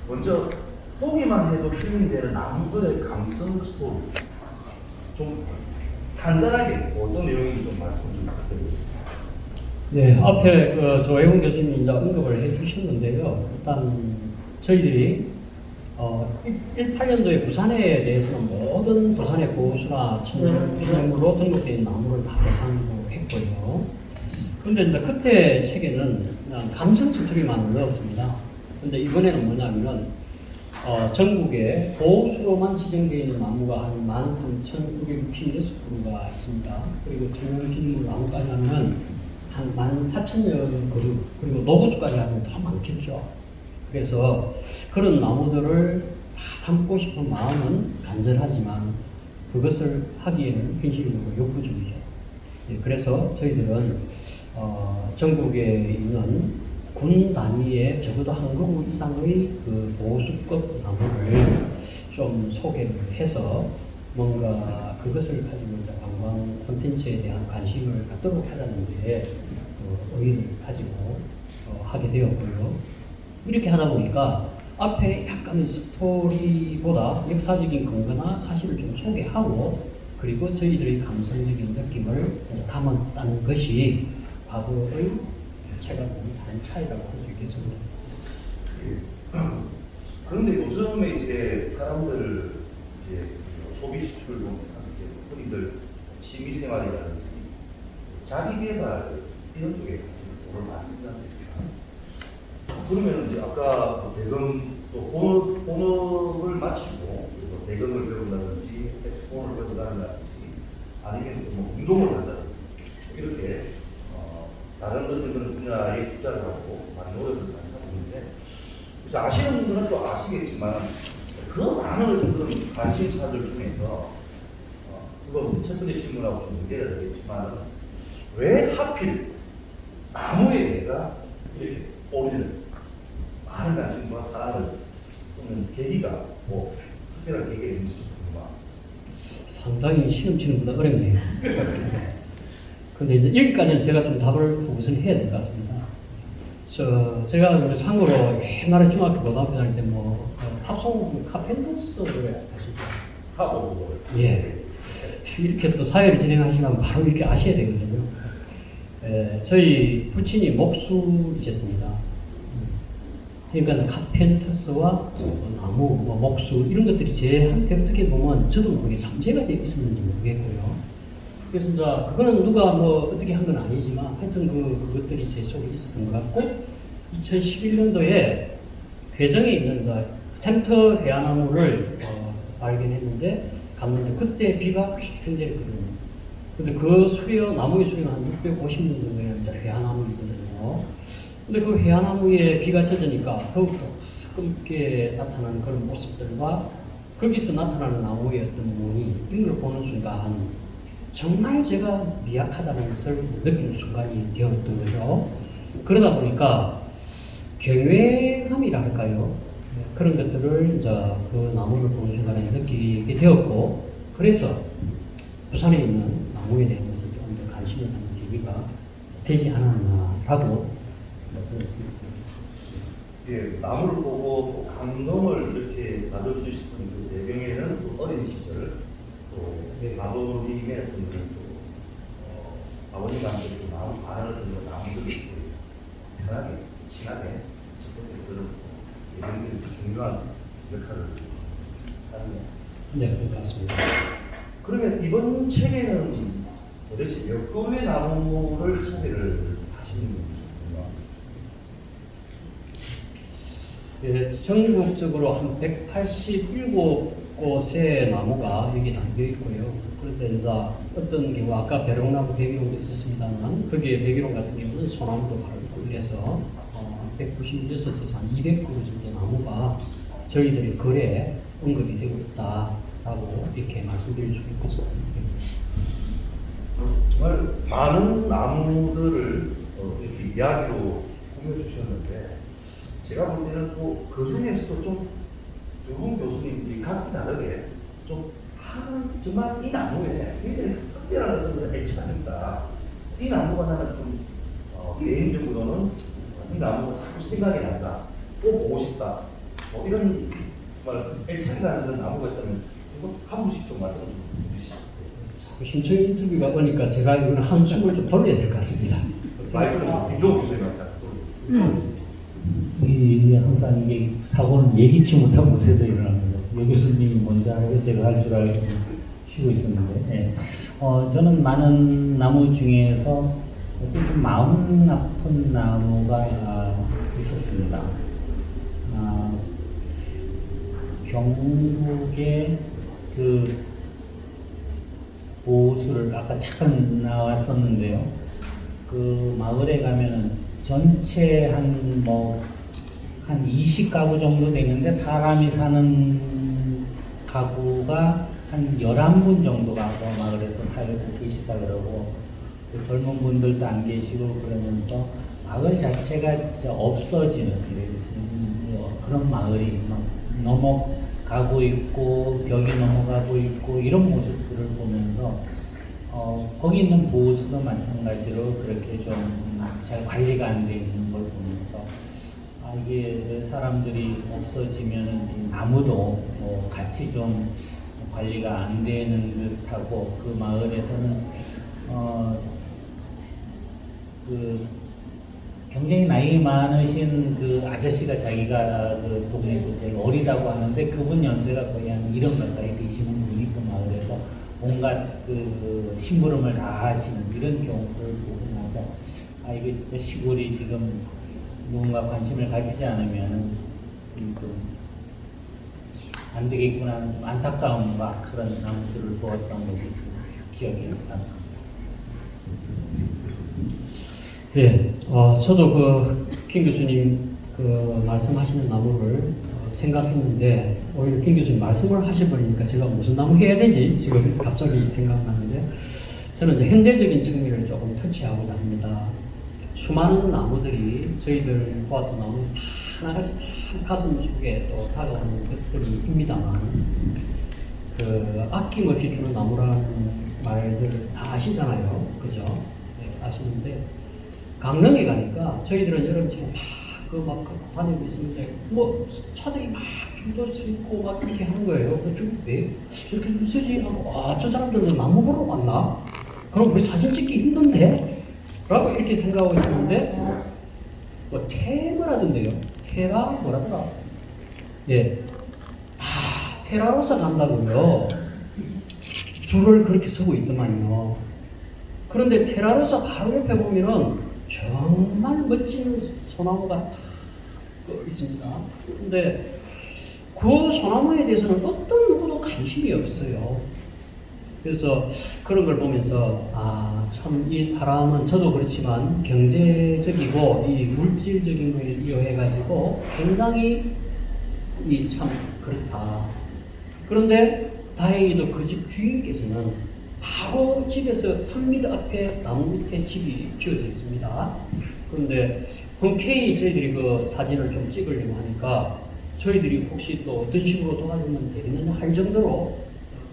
먼저 보기만 해도 힘이 되는 나무들의 감성 스토리 좀 간단하게 어떤 내용인지 좀 말씀 좀 부탁드리겠습니다. 네, 앞에 조혜훈 교수님이 이제 언급을 해주셨는데요. 일단 저희들이 18년도에 부산에 대해서는 모든 부산의 고수나 천연기념물로 등록되어 있는 나무를 다 대상으로 했고요. 그런데 이제 그때 책에는 그냥 감성 스토리만 넣었습니다. 근데 이번에는 뭐냐면은 전국에 보수로만 지정되어 있는 나무가 한 13,956그루가 있습니다. 그리고 천연기념물 나무까지 하면 한 14,000여 그루, 그리고 노구수까지 하면 더 많겠죠. 그래서 그런 나무들을 다 담고 싶은 마음은 간절하지만 그것을 하기에는 현실적으로 역부족이죠. 예, 그래서 저희들은 전국에 있는 군 단위의 적어도 한 그루 이상의 그 보수급 나무를 좀 소개를 해서 뭔가 그것을 가지고 이제 관광 콘텐츠에 대한 관심을 갖도록 하자는 게 의의를 가지고 하게 되었고요. 이렇게 하다 보니까 앞에 약간의 스토리보다 역사적인 근거나 사실을 좀 소개하고 그리고 저희들의 감성적인 느낌을 담았다는 것이 과거의 제가 보는 다른 차이라고 할 수 있겠습니다. 그런데 요즘에 이제 사람들 이제 소비 지출을 보면 흔히들 취미생활이라든지 자기개발 이런 쪽에 돈을 많이 쓴다는 거죠. 그러면 이제 아까 대금 또 본업을 마치고 그래서 대금을 배운다든지 색소폰을 배운다든지 아니면 뭐 운동을 한다든지 이렇게 다른 어떤 분야에 투자를 하고 많이 노력을 많이 하고 있는데 그래서 아시는 분들은 또 아시겠지만 그 많은 어떤 관심사들 중에서 그거 첫 번째 질문하고 좀 연계가 되겠지만 왜 하필 나무에 내가 이렇게 오르는 많은 관심과 사랑을 쏟는 계기가 뭐 특별한 계기가 있는지 궁금합니다. 상당히 시험치는 보다 어렵네요. 근데 이제 여기까지는 제가 좀 답을 우선 해야 될 것 같습니다. 제가 이제 참고로 옛날에 중학교 고등학교 다닐 때 팝송 카펜터스를 아시죠? 하고 예. 이렇게 또 사회를 진행하시면 바로 이렇게 아셔야 되거든요. 저희 부친이 목수이셨습니다. 그러니까 카펜터스와 나무, 목수 이런 것들이 제한테 어떻게 보면 저도 모르게 잠재가 되어 있었는지 모르겠고요. 그래서 이제 그거는 누가 어떻게 한 건 아니지만 하여튼 그것들이 제 속에 있었던 것 같고 2011년도에 괴정에 있는 센터 해안나무를 발견했는데 갔는데 그때 비가 굉장히 내렸거든요. 근데 그 나무의 수령은 한 650년 정도의 해안나무이거든요. 근데 그 해안나무에 비가 젖으니까 더욱더 가끔게 나타나는 그런 모습들과 거기서 나타나는 나무의 어떤 무늬 이런 걸 보는 순간 정말 제가 미약하다는 것을 느끼는 순간이 되었던 거죠. 그러다 보니까 경외감이라 할까요? 그런 것들을 이제 그 나무를 보는 순간에 느끼게 되었고, 그래서 부산에 있는 나무에 대한 것을 조금 더 관심을 갖는 계기가 되지 않았나라고 저는 생각합니다. 예, 나무를 보고 또 감동을 이렇게 받을 수 있었던 그 배경에는 또 어린 시절, 또 아버님의 어떤 그런 또 아버님한테 또 나무 바라는 그런 나무들이 있고 편하게 친하게 그런 예정들이 중요한 역할을 하네요. 네, 그렇습니다. 그러면 이번 책에는 도대체 몇 그루의 나무를 소개를 하시는 건가요? 예, 전국적으로 한 187곳의 나무가 여기 담겨 있고요. 그런데 이제 어떤 경우 아까 벼롱나무 100일홍도 있었습니다만 거기에 100일홍 같은 경우는 소나무도 바르고 이래서 196에서 한 200그루 정도 나무가 저희들이 거래에 언급이 되고 있다라고 이렇게 말씀드릴 수 있겠습니다. 정말 많은 나무들을 이렇게 이야기로 꾸며주셨는데 제가 볼 때는 또 그 중에서도 좀 두 분 교수님들이 각기 다르게 좀 정말 이 나무에 굉장히 특별한 어떤 액션이 있다. 이 나무가 나는 좀 개인적으로는 이 나무가 자꾸 생각이 난다. 또 보고 싶다. 뭐 이런 정말 액션이 나는 나무가 있다면 이거 한 분씩 좀 말씀 좀 해주시죠. 신청 인터뷰가 오니까 제가 이거는 한숨을 좀 돌려야 될 것 같습니다. 마이크는 김종호 교수님한테 이 항상 이게 사고는 예기치 못한 곳에서 일어납니다. 여 교수님이 먼저 하고 제가 할 줄 알고 쉬고 있었는데, 예. 저는 많은 나무 중에서 좀 마음 아픈 나무가 있었습니다. 경북의 그 보수를 아까 잠깐 나왔었는데요. 그 마을에 가면은 전체 한 20가구 정도 되는데 사람이 사는 가구가 한 11분 정도가 그 마을에서 살고 계시다 그러고 그 젊은 분들도 안 계시고 그러면서 마을 자체가 진짜 없어지는 그런 마을이 막 넘어가고 있고 벽이 넘어가고 있고 이런 모습들을 보면서 거기 있는 보호수도 마찬가지로 그렇게 좀 잘 관리가 안 돼 있는 걸 보면서 이게 사람들이 없어지면 이 나무도 같이 좀 관리가 안 되는 듯하고 그 마을에서는 그 굉장히 나이 많으신 그 아저씨가 자기가 그 동네에서 제일 어리다고 하는데 그분 연세가 거의 한 70 가까이 되시는 분이 그 마을에서 온갖 그 심부름을 다 하시는 이런 경우를 보고 나서 이게 진짜 시골이 지금 누군가 관심을 가지지 않으면 안 되겠구나 하는 좀 안타까움과 그런 나무들을 보았던 것이 기억이 남습니다. 예, 저도 김 교수님 말씀하시는 나무를 생각했는데 오히려 김 교수님 말씀을 하셔버리니까 제가 무슨 나무 해야 되지 지금 갑자기 생각나는데 저는 이제 현대적인 측면을 조금 터치하고자 합니다. 수많은 나무들이 저희들 보았던 나무 다 하나같이 다 가슴 속에 또 다가오는 것들입니다만 아낌없이 주는 나무라는 말들 다 아시잖아요, 그죠? 네, 아시는데 강릉에 가니까 저희들은 여름처럼 막 다니고 있는데 차들이 막 줄도 서있고 막 그렇게 하는 거예요. 왜 이렇게 줄 서지 하고 저 사람들은 나무 보러 왔나? 그럼 우리 사진 찍기 힘든데? 라고 이렇게 생각하고 있었는데 테라라던데요. 테라 뭐라더라? 예, 다 테라로서 간다고요. 줄을 그렇게 서고 있더만요. 그런데 테라로서 바로 옆에 보면은 정말 멋진 소나무가 다 있습니다. 근데 그 소나무에 대해서는 어떤 누구도 관심이 없어요. 그래서 그런 걸 보면서 참 이 사람은 저도 그렇지만 경제적이고 이 물질적인 거에 이용해 가지고 굉장히 참 그렇다. 그런데 다행히도 그 집 주인께서는 바로 집에서 3m 앞에 나무 밑에 집이 지어져 있습니다. 그런데 흔쾌히 저희들이 그 사진을 좀 찍으려고 하니까 저희들이 혹시 또 어떤 식으로 도와주면 되겠느냐 할 정도로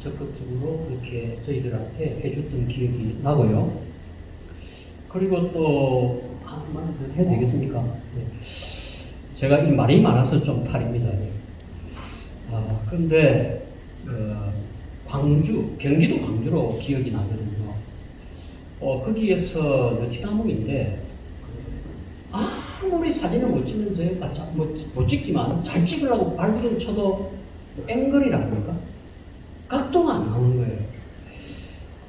적극적으로 이렇게 저희들한테 해줬던 기억이 나고요. 그리고 또 한번 해도 되겠습니까? 네. 제가 이 말이 많아서 좀 탈입니다. 그런데 광주, 경기도 광주로 기억이 나거든요. 거기에서 너티나무인데 아무리 사진을 못 찍는 제가 못 찍지만 잘 찍으려고 발부를 쳐도 앵글이라고 그럴까? 각도가 안 나오는 거예요.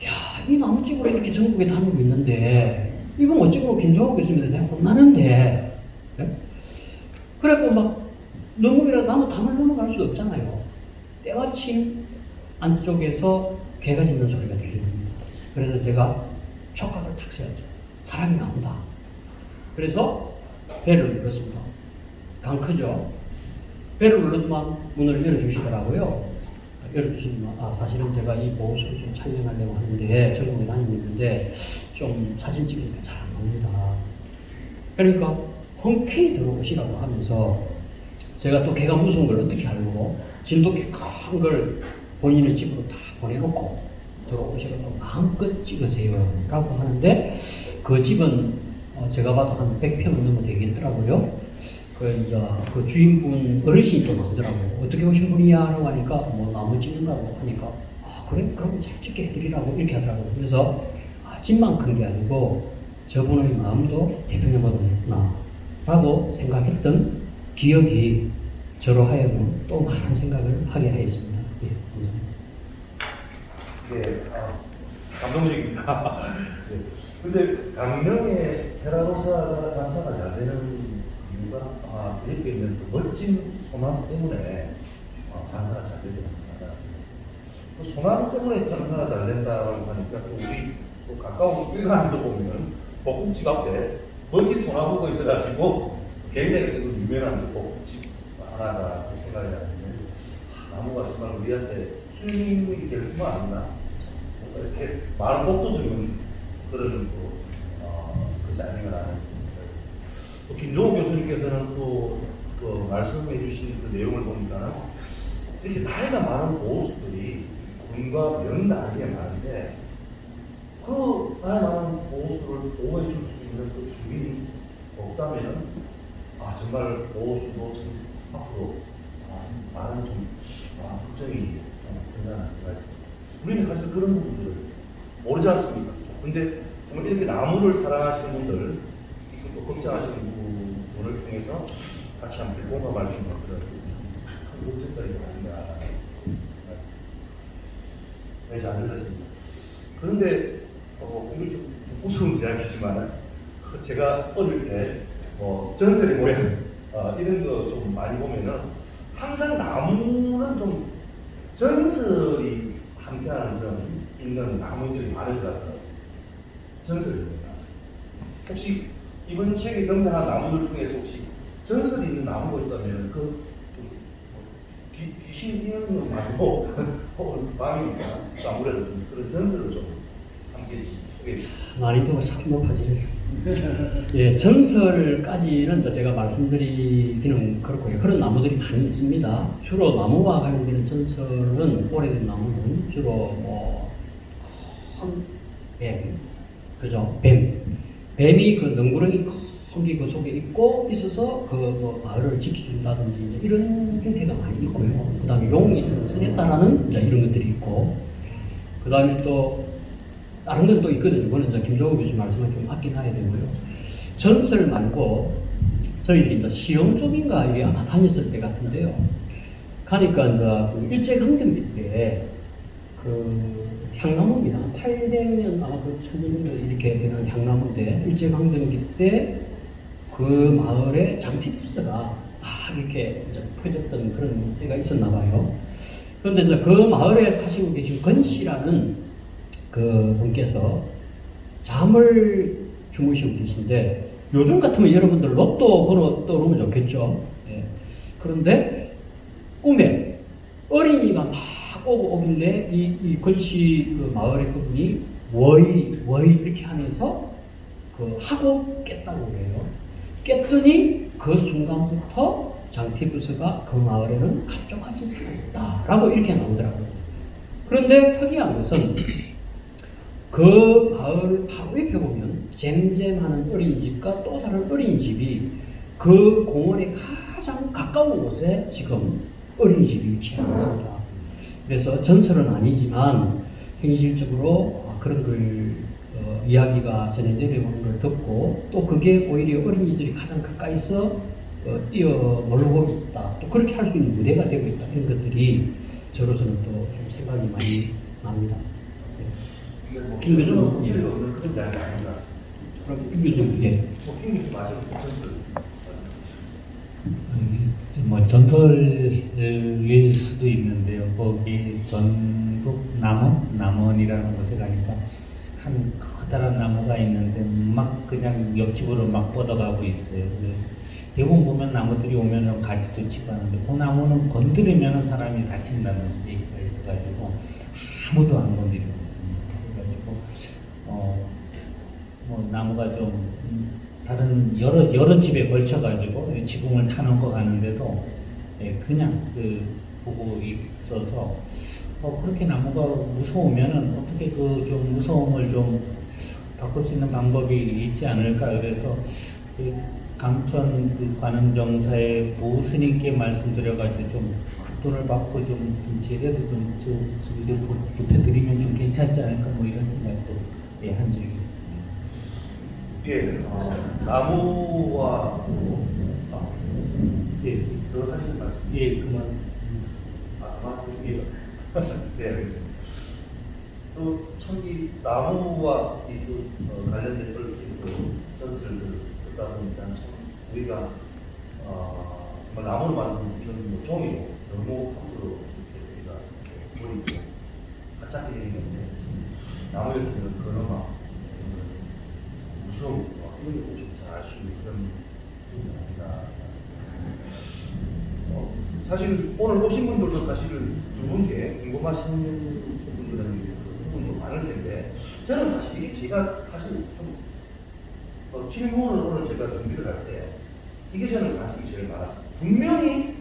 야, 이 나무집으로 이렇게 전국에 다니고 있는데 이거 못 찍으면 김정하고 있으면 내가 혼나는데 네? 그래갖고 막 나무 담을 넘어갈 수 없잖아요. 때마침 안쪽에서 개가 짖는 소리가 들립니다. 그래서 제가 촉각을 탁 세웠죠. 사람이 나온다. 그래서 배를 눌렀습니다. 강 크죠? 배를 눌렀지만 문을 열어주시더라고요. 열어주시면 사실은 제가 이 보호소를 좀 촬영하려고 하는데 전국에 다니고 있는데 좀 사진 찍으니까 잘 안 나옵니다. 그러니까 흔쾌히 들어오시라고 하면서 제가 또 개가 무서운 걸 어떻게 알고 진돗개 큰 걸 본인의 집으로 다 보내놓고 들어오시라고 마음껏 찍으세요 라고 하는데 그 집은 제가 봐도 한 100평 넘어 되겠더라고요. 그 주인분 어르신이 또 나오더라고요. 어떻게 오신 분이냐라고 하니까 뭐 나무 찍는다고 하니까 그래? 그럼 잘 찍게 해드리라고 이렇게 하더라고요. 그래서 집만 큰 게 아니고 저분의 마음도 대표님보다 냈구나 라고 생각했던 기억이 저로 하여금 또 많은 생각을 하게 하였습니다. 예, 감사합니다. 네, 감동적입니다. 네. 근데 강릉의 테라로사가 장사가 잘 되는 이유가 이렇게 있는 그 멋진 소나무 때문에 장사가 잘 되지 않습니다. 그 소나무 때문에 장사가 잘 된다고 하니까 또 우리 또 가까운 일간도 보면 벚꽃집 앞에 멋진 소나무가 있어가지고 굉장히 유명한 벚꽃집 하나가 생각이 나는데 나무가 정말 우리한테 힐링이 될 수만 않나 이렇게 많은 복도 주는 그런 것이 아닌가 하는 또 김종호 교수님께서는 또 말씀해 주신 그 내용을 보니까 이렇게 나이가 많은 보호수들이 군과 명 나이에 많은데 그 나이 많은 보호수를 보호해 줄 수 있는 그 주민이 없다면 정말 보호수도 참 앞으로 많은 좀 걱정이 된다는 생각이 우리는 사실 그런 부분들을 모르지 않습니까? 근데 정말 이렇게 나무를 사랑하시는 분들 또 걱정하시는 분을 통해서 같이 함께 공감할 수 있는 그런 큰 목적거리가 아닌가 네, 잘 들렸습니다. 그런데 이게 좀 무서운 이야기지만 제가 어릴 때 전설의 모양 이런 거 좀 많이 보면은 항상 나무는 좀 전설이 함께하는 그런 있는 나무들이 많은 것 같아요. 전설입니다. 혹시 이번 책에 등장한 나무들 중에서 혹시 전설이 있는 나무가 있다면 귀신 이런 거 말고 혹은 밤이니까 아무래도 그런 전설을 좀 함께 소개해 주시죠. 난이도가 참 높아지네요. 예, 전설까지는 제가 말씀드리기는 그렇고요. 그런 나무들이 많이 있습니다. 주로 나무와 관련된 전설은 오래된 나무는 주로 큰 뱀, 그죠? 뱀이 그 능구렁이 큰 그 속에 있어서 그 마을을 지켜준다든지 이런 형태가 많이 있고요. 그 다음에 용이 있으면 전했다라는 이런 것들이 있고, 그 다음에 또 다른 건 또 있거든요. 그거는 이제 김종우 교수님 말씀을 좀 아껴놔야 되고요. 전설 말고 저희들이 이제 시험 쪽인가 이게 아마 다녔을 때 같은데요. 가니까 이제 그 일제강점기 때 그 향나무입니다. 800년 아마 그 1000년 이렇게 되는 향나무인데 일제강점기 때 그 마을에 장피부스가 막 이렇게 이제 펴졌던 그런 때가 있었나 봐요. 그런데 이제 그 마을에 사시고 계신 건 씨라는 그 분께서 잠을 주무시고 계신데 요즘 같으면 여러분들 로또 번호 떠오르면 좋겠죠. 예. 그런데 꿈에 어린이가 막 탁 오길래 이 걸씨 그 마을의 그분이 워이 이렇게 하면서 그 하고 깼다고 그래요. 깼더니 그 순간부터 장티푸스가 그 마을에는 감쪽같이 살았다라고 이렇게 나오더라고요. 그런데 특이한 것은 그 마을 바로 옆에 보면 잼잼하는 어린이집과 또 다른 어린이집이 그 공원에 가장 가까운 곳에 지금 어린이집이 위치하고 있습니다. 그래서 전설은 아니지만 현실적으로 그런 걸 이야기가 전해져 내려오는 걸 듣고 또 그게 오히려 어린이들이 가장 가까이서 뛰어 놀고 있다. 또 그렇게 할 수 있는 무대가 되고 있다. 이런 것들이 저로서는 또 좀 생각이 많이 납니다. 김 교수는 예. 그런 이야기 아닌가? 그럼 김 교수는 예. 김 교수 맞아요. 뭐 전설일 수도 있는데요. 거기 전북 남원이라는 곳에 가니까 한 커다란 나무가 있는데 막 그냥 옆집으로 막 뻗어가고 있어요. 대부분 보면 나무들이 오면은 가지도 치고 하는데 그 나무는 건드리면 사람이 다친다는 얘기가 있어가지고 아무도 안 건드리고 있습니다. 그래가지고 뭐 나무가 좀 다른 여러 집에 걸쳐가지고 지붕을 타는 거 가는데도 그냥 보고 있어서 그렇게 나무가 무서우면은 어떻게 그 좀 무서움을 좀 바꿀 수 있는 방법이 있지 않을까. 그래서 강천 관음정사의 보스님께 말씀드려가지고 좀 돈을 받고 좀 제대로 좀 보태드리면 좀 괜찮지 않을까 뭐 이런 생각도 한 적이 있습니다. 예, 나무와 예, 들어가시는 말씀. 예, 그만. 예. 네. 또 이 나무와 관련된 전설을 듣다 보니까 우리가 정말 나무를 만드는 이런 뭐 종이로 너무 함부로 우리가 버리고 가짜게 되는 건데 나무에 보면 그나마 무서운 이런 것도 좀 잘 알 수 있는 그런 부분입니다. 사실 오늘 오신 분들도 사실은 두 분께 궁금하신 분들은 부분도 많을 텐데 저는 사실 이게 제가 사실 좀 질문을 오늘 제가 준비를 할 때 이게 저는 관심이 제일 많았어요. 분명히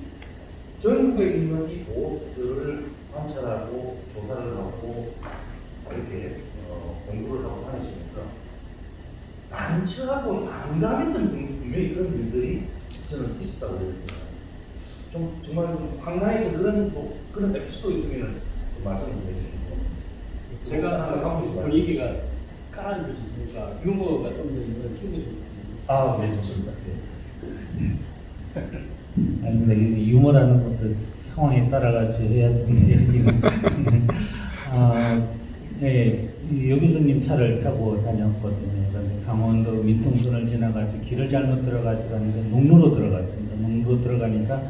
전국에 있는 이 보호들을 관찰하고 조사를 하고 이렇게 공부를 하고 다니시니까 난처하고 난감했던 분명히 그런 일들이 저는 있었다고 그랬습니다. 좀 정말 황당하게 그런 에피소드 있으면 좀 말씀을 해주시고 제가 분위기가 깔아주시니까 유머가 좀 있는 팀이 네, 좋습니다. 아니, 근데 유머라는 것도 상황에 따라가지고 해야 되는데, 네, 여 교수님 차를 타고 다녔거든요. 그런데 강원도 민통선을 지나가지고 길을 잘못 들어가지고 갔는데 농로로 들어갔습니다. 농로로 들어가니까,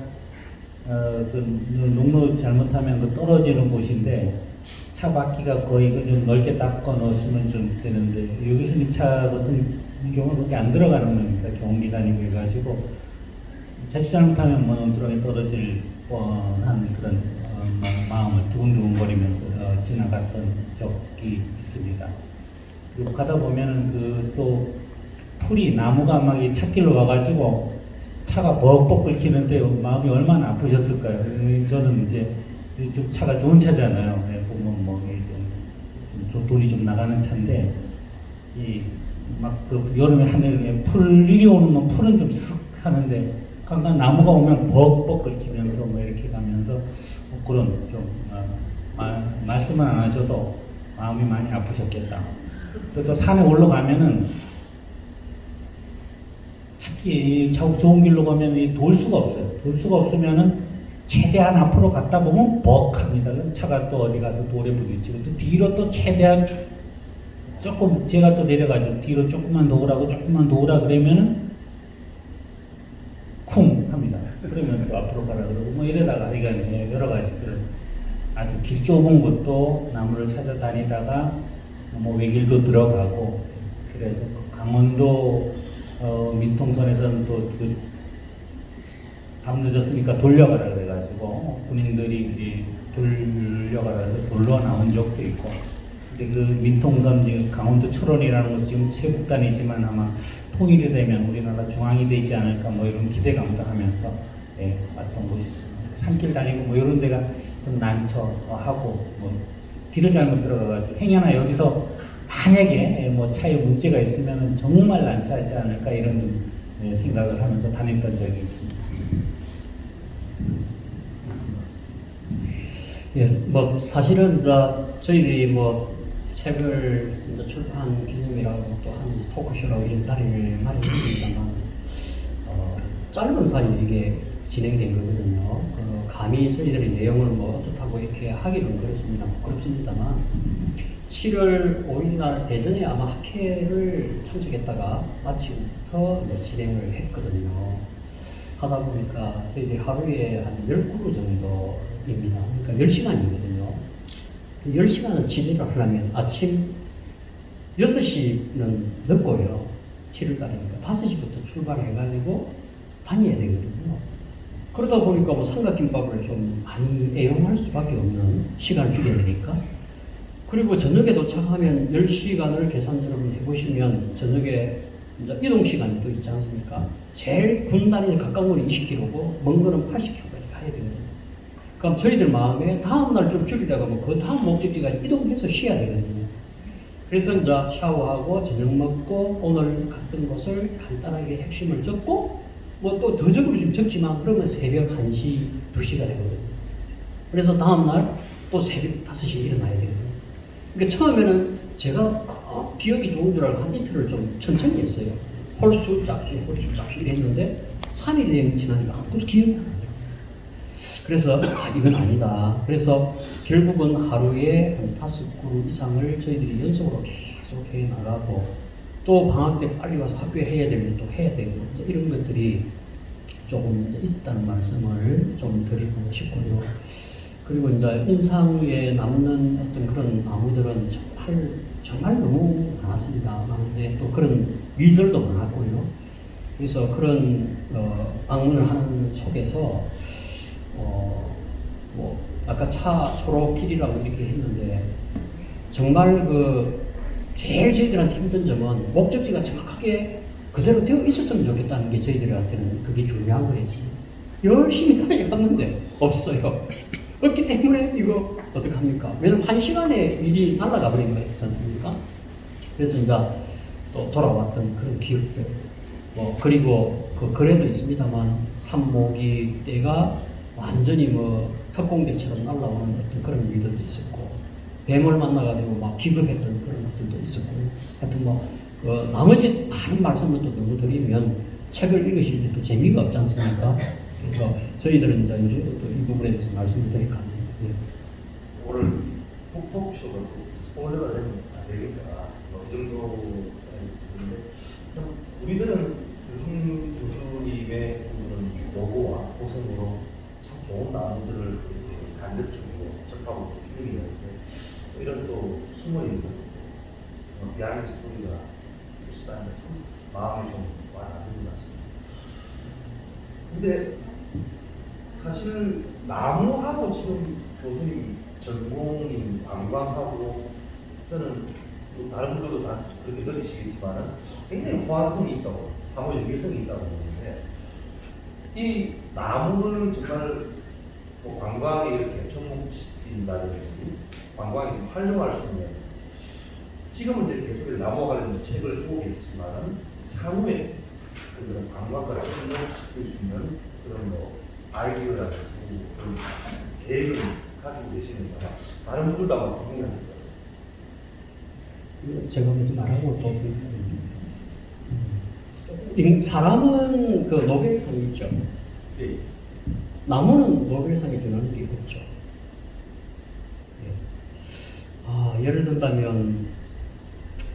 농로 잘못하면 그 떨어지는 곳인데, 차 바퀴가 거의 좀 넓게 닦아 놓으시면 좀 되는데, 여 교수님 차 같은 경우는 그렇게 안 들어가는 겁니다. 경운기 다니고 해가지고, 자칫 잘못하면 뭐 농도랑에 떨어질 뻔한 그런 마음을 두근두근거리면서 지나갔던 적이 있습니다. 그리고 가다 보면은 또 풀이 나무가 막 이 찻길로 와가지고 차가 벅벅 끓이는데 마음이 얼마나 아프셨을까요? 저는 이제 좀 차가 좋은 차잖아요. 보면 뭐 좀 돈이 좀 나가는 차인데 막 그 여름에 하늘에 풀 이리 오는 풀은 좀 슥 하는데 가끔 나무가 오면 벅벅 끓이면서 뭐 이렇게 가면서 그런 좀 말씀은 안 하셔도 마음이 많이 아프셨겠다. 또 산에 올라가면은 찾기 좋은 길로 가면 돌 수가 없어요. 돌 수가 없으면은 최대한 앞으로 갔다 보면 벅합니다. 차가 또 어디 가서 돌에 부딪히고 또 뒤로 또 최대한 조금 제가 또 내려가지고 뒤로 조금만 더 오라 그러면은 쿵 합니다. 그러면 또 앞으로 가라 그러고 뭐 이러다가 이게 여러 가지 아주 길 좁은 곳도 나무를 찾아다니다가 뭐 외길도 들어가고 그래서 강원도 민통선에서는 또 밤 늦었으니까 돌려가라 그래가지고 군인들이 돌려가지고 돌로 나온 적도 있고. 근데 그 민통선 지금 강원도 철원이라는 것도 지금 세국단이지만 아마 통일이 되면 우리나라 중앙이 되지 않을까 뭐 이런 기대감도 하면서 예, 왔던 곳이 있습니다. 산길 다니고 뭐 이런 데가 좀 난처하고 뭐 길을 잘못 들어가가지고 행여나 여기서 만약에 뭐 차에 문제가 있으면 정말 난처하지 않을까 이런 좀, 예, 생각을 하면서 다녔던 적이 있습니다. 예, 뭐 사실은 저희들이 뭐 책을 이제 출판 기념이라고 또 한 토크쇼라고 이런 자리를 마련했습니다만 짧은 사이에 이게 진행된 거거든요. 감히 저희들이 내용을 뭐 어떻다고 이렇게 하기는 그렇습니다. 그렇습니다만 7월 5일 날 대전에 아마 학회를 참석했다가 마치고부터 이제 진행을 했거든요. 하다 보니까 저희들이 하루에 한 10그루 정도입니다. 그러니까 10시간이거든요. 10시간을 진행을 하려면 아침 6시는 늦고요. 7월달이니까 5시부터 출발해가지고 다녀야 되거든요. 그러다 보니까 뭐 삼각김밥을 좀 많이 애용할 수밖에 없는 시간을 주게 되니까. 그리고 저녁에 도착하면 10시간을 계산 여러분 해보시면 저녁에 이제 이동 시간이 또 있지 않습니까? 제일 군단이 가까운 건 20km고 먼 거는 80km까지 가야 되거든요. 그럼 저희들 마음에 다음날 좀 줄이다가 뭐 그 다음 목적지까지 이동해서 쉬어야 되거든요. 그래서 이제 샤워하고 저녁 먹고 오늘 갔던 곳을 간단하게 핵심을 적고 뭐 또 더 적으면 좀 적지만 그러면 새벽 1시, 2시가 되거든요. 그래서 다음날 또 새벽 5시에 일어나야 되거든요. 그러니까 처음에는 제가 기억이 좋은 줄 알고 한 이틀을 좀 천천히 했어요. 홀수 짝수 했는데 3일이 지나니까 아무것도 기억이 안 나요. 그래서 이건 아니다. 그래서 결국은 하루에 한 5그루 이상을 저희들이 연속으로 계속 해 나가고 또 방학 때 빨리 와서 학교에 해야 될 일도 해야 되고 이런 것들이 조금 이제 있었다는 말씀을 좀 드리고 싶고요. 그리고 이제 인상에 남는 어떤 그런 나무들은 정말 너무 많았습니다. 많은데 또 그런 일들도 많았고요. 그래서 그런 방문을 하는 속에서 뭐 아까 차 소로길이라고 이렇게 했는데 정말 제일 저희들한테 힘든 점은 목적지가 정확하게 그대로 되어 있었으면 좋겠다는 게 저희들한테는 그게 중요한 거였지. 열심히 다녀갔는데 없어요. 없기 때문에 이거 어떡합니까? 왜냐면 1시간에 일이 날아가 버린 거지 않습니까? 그래서 이제 또 돌아왔던 그런 기억들. 그리고 그 글에도 있습니다만 산모기 때가 완전히 특공대처럼 날아오는 어떤 그런 일들도 있었고 뱀을 만나가지고 막 기겁했던 그런 것들도 있었고 하여튼 나머지 많은 말씀을 또 너무 드리면 책을 읽으실 때 또 재미가 없지 않습니까? 그래서 저희들은 이제 요즘 또 이 부분에 대해서 말씀을 드릴까 합니다. 예. 오늘 토크쇼가 스포일러가 되면 안 되니까 이 정도 있는데 우리들은 교수님의 노고와 고생으로 참 좋은 나무들을 간접적으로 접하고 있는 데 이런 또 숨어있는 비하인드 스토리가 있다는 참 마음이 좀 와닿는 것 같습니다. 근데 사실 나무하고 지금 교수님 전공인 관광하고 저는 다른 분들도 다 그렇게 느끼시겠지만은 굉장히 호환성이 있다고 사무적 일성이 있다고 보는데 이 나무를 정말 관광에 이렇게 접목시킨다든지 관광에 활용할 수 있는 지금은 이제 계속 나무와 관련된 책을 쓰고 계시지만은 향후에 그런 관광과 접목시킬 수 있는 그런 아이디어라든지 그런 계획을 가지고 계시는가 다른 분들도 아마 궁금해할 것 같아요. 제가 먼저 말하고 또 사람은 노벨상이 있죠. 네. 나무는 노벨상이 주는 게 없죠. 예. 예를 든다면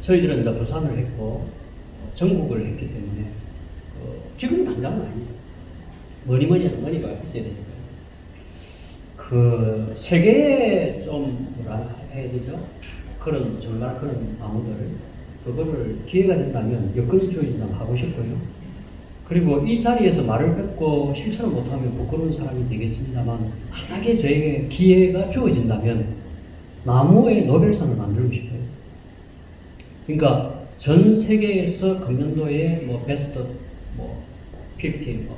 저희들은 이제 부산을 했고 전국을 했기 때문에 지금 당장은 아니죠. 뭐니 할머니가 있어야 되니까요. 세계에 좀 뭐라 해야 되죠? 정말 그런 나무들 그거를 기회가 된다면 여건이 주어진다면 하고 싶고요. 그리고 이 자리에서 말을 뱉고 실천을 못하면 부끄러운 사람이 되겠습니다만, 만약에 저에게 기회가 주어진다면 나무의 노벨상을 만들고 싶어요. 그러니까 전 세계에서 금년도에 뭐 베스트 뭐 50,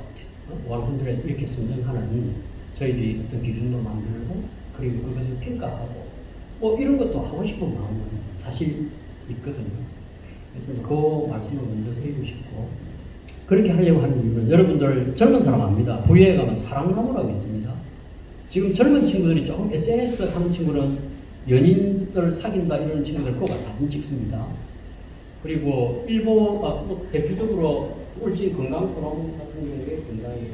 뭐 100 이렇게 선정하는 저희들이 어떤 기준도 만들고, 그리고 그것을 평가하고 뭐 이런 것도 하고 싶은 마음은 사실 있거든요. 그래서 그 말씀을 먼저 드리고 싶고, 그렇게 하려고 하는 이유는 여러분들 젊은 사람 압니다. 부여에 가면 사랑나무라고 있습니다. 지금 젊은 친구들이 조금 SNS 하는 친구는 연인들 사귄다 이런 친구들 꼭 사진 찍습니다. 그리고 일본, 뭐 대표적으로 울진 건강포럼 같은 경우에 굉장히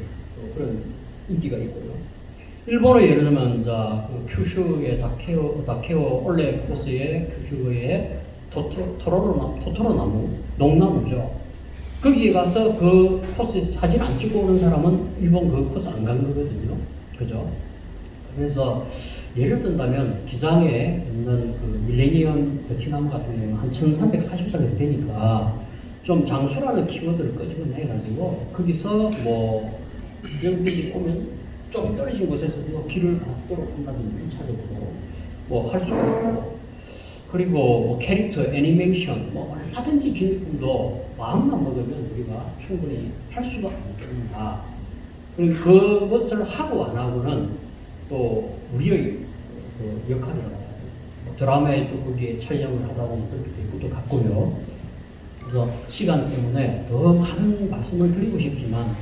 그런 인기가 있고요. 일본의 예를 들면 그 큐슈의 다케오 올레 코스의 큐슈의 토토로 나무, 농나무죠. 거기에 가서 그 코스 사진 안 찍고 오는 사람은 일본 그 코스 안 간 거거든요. 그죠? 그래서 예를 든다면 기장에 있는 그 밀레니엄 베트남 같은 경우는 한 1340살 되니까 좀 장수라는 키워드를 끄집어내가지고 거기서 뭐 연필이 오면 좀 떨어진 곳에서 뭐 길을 걷도록 한다든지 1차적으로 뭐 할 수가 있고, 그리고 뭐 캐릭터 애니메이션 뭐 얼마든지 기능도 마음만 먹으면 우리가 충분히 할 수가 없겠는가. 그리고 그것을 하고 안 하고는 또 우리의 그 역할이라고 해요. 드라마에 또 거기에 촬영을 하다 보면 그렇게 될 것도 같고요. 그래서 시간 때문에 더 많은 말씀을 드리고 싶지만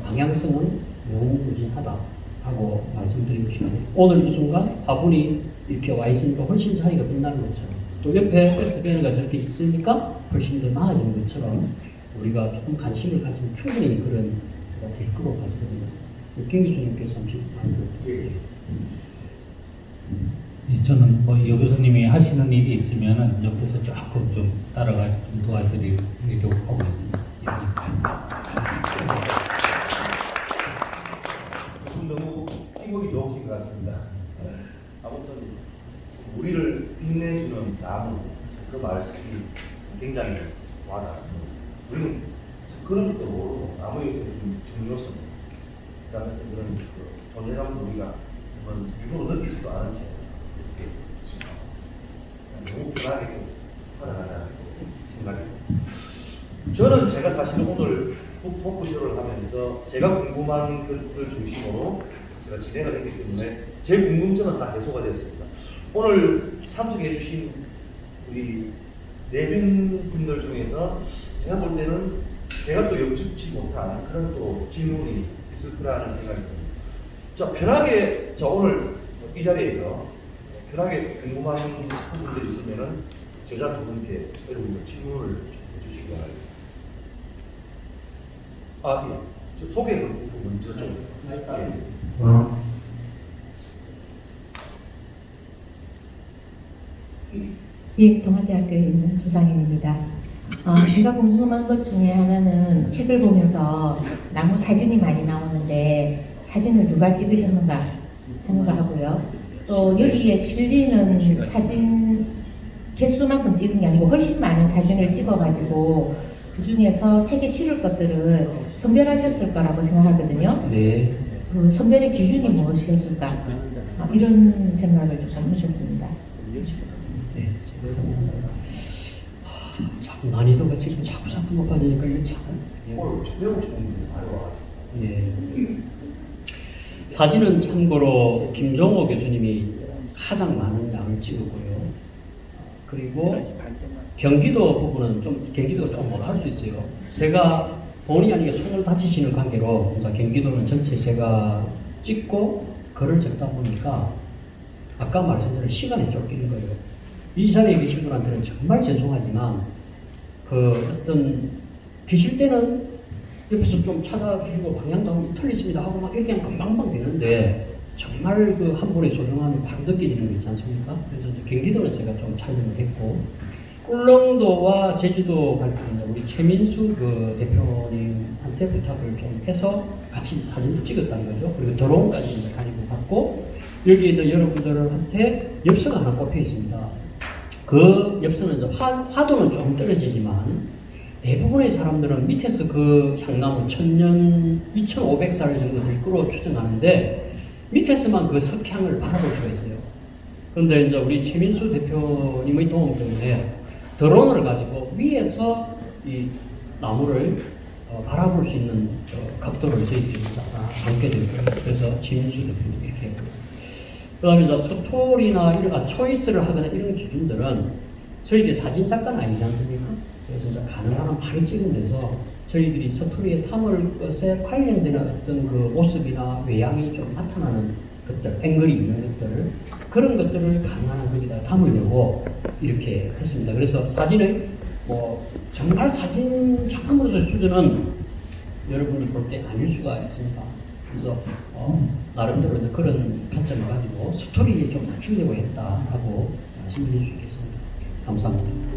방향성은 무궁무진하다 하고 말씀드리고 싶어요. 오늘 이 순간 화분이 이렇게 와 있으니까 훨씬 자리가 빛나는 것처럼, 또 옆에 엑스베너가 저렇게 있으니까 훨씬 더 나아지는 것처럼 우리가 조금 관심을 가지면 충분히 그런 될 거로 봐지거든요. 김 교수님께서 잠시 말씀을 저는 뭐 여 교수님이 하시는 일이 있으면은 옆에서 조금 좀 따라가 좀 도와드리려고 하고 있습니다. 너무 팀워크 좋으신 것 같습니다. 아무튼 우리를 빛내주는 나무, 그 말씀이 굉장히 와닿습니다. 우리는 그런 것도 모르고 나무의 좀 중요성, 그다음에 그런 존재감도 우리가 일부러 느끼지도 않은 채 이렇게 너무 편하게 살아가자는 생각이. 저는 제가 사실 오늘 토크쇼를 하면서 제가 궁금한 것들 중심으로 제가 진행을 했기 때문에 제 궁금증은 다 해소가 됐습니다. 오늘 참석해 주신 우리 내빈분들 중에서 제가 볼 때는 제가 또 예측치 못한 그런 또 질문이 있을 거라는 생각이 듭니다. 자, 편하게 오늘 이 자리에서 편하게 궁금한 부분들이 있으면은 저자 두 분께 여러분들 질문을 해주시기 바랍니다. 예. 저 소개 부분 저쪽. 예, 동아대학교에 있는 조상임입니다. 제가 궁금한 것 중에 하나는 책을 보면서 나무 사진이 많이 나오는데 사진을 누가 찍으셨는가 하는 거 하고요. 또 여기에 실리는 사진 개수만큼 찍은 게 아니고 훨씬 많은 사진을 찍어가지고 그 중에서 책에 실을 것들을 선별하셨을 거라고 생각하거든요. 네. 그 선별의 기준이 무엇이었을까? 이런 생각을 좀 해주셨습니다. 네. 자꾸 난이도가 지금 자꾸 높아지니까 이게 참. 오늘 배우고 싶은 분들이 많이 와가지고. 예. 사진은 참고로 김종호 교수님이 가장 많은 양을 찍었고요. 그리고 경기도 부분은 경기도가 좀 못할 수 있어요. 제가 본의 아니게 손을 다치시는 관계로 경기도는 전체 제가 찍고 글을 적다 보니까 아까 말씀드린 시간이 쫓기는 거예요. 이 자리에 계신 분한테는 정말 죄송하지만 어떤 계실 때는 옆에서 좀 찾아주시고 방향도 틀리십니다 하고 막 이렇게 그냥 금방방 되는데 정말 한 분의 소중함이 바로 느껴지는 거 있지 않습니까? 그래서 경기도는 제가 좀 촬영을 했고, 울릉도와 제주도 갈 때는 우리 최민수 대표님한테 부탁을 좀 해서 같이 사진도 찍었다는 거죠. 그리고 드론까지 다니고 갔고, 여기에 있는 여러분들한테 엽서가 하나 꼽혀 있습니다. 그 엽서는 화도는 좀 떨어지지만 대부분의 사람들은 밑에서 그 향나무 1000년, 2500살 정도 될 거로 추정하는데 밑에서만 그 석향을 바라볼 수가 있어요. 그런데 이제 우리 최민수 대표님의 도움 때문에 드론을 가지고 위에서 이 나무를 바라볼 수 있는 각도를 저희들이 담게 됐고요. 그래서 최민수 대표님 이렇게 했고요. 그 다음에 이제 스토리나 이런 초이스를 하거나 이런 기준들은 저희들이 사진 작가는 아니지 않습니까? 그래서 이제 가능한 한 많이 찍은 데서 저희들이 스토리에 탐을 것에 관련되는 어떤 그 모습이나 외양이 좀 나타나는 것들, 앵글이 있는 것들, 그런 것들을 가능한 한 거기다 담으려고 이렇게 했습니다. 그래서 사진의 뭐 정말 사진 작품으로서의 수준은 여러분이 볼 때 아닐 수가 있습니다. 그래서 나름대로 그런 관점을 가지고 스토리에 좀 맞추려고 했다라고 말씀드릴 수 있겠습니다. 감사합니다.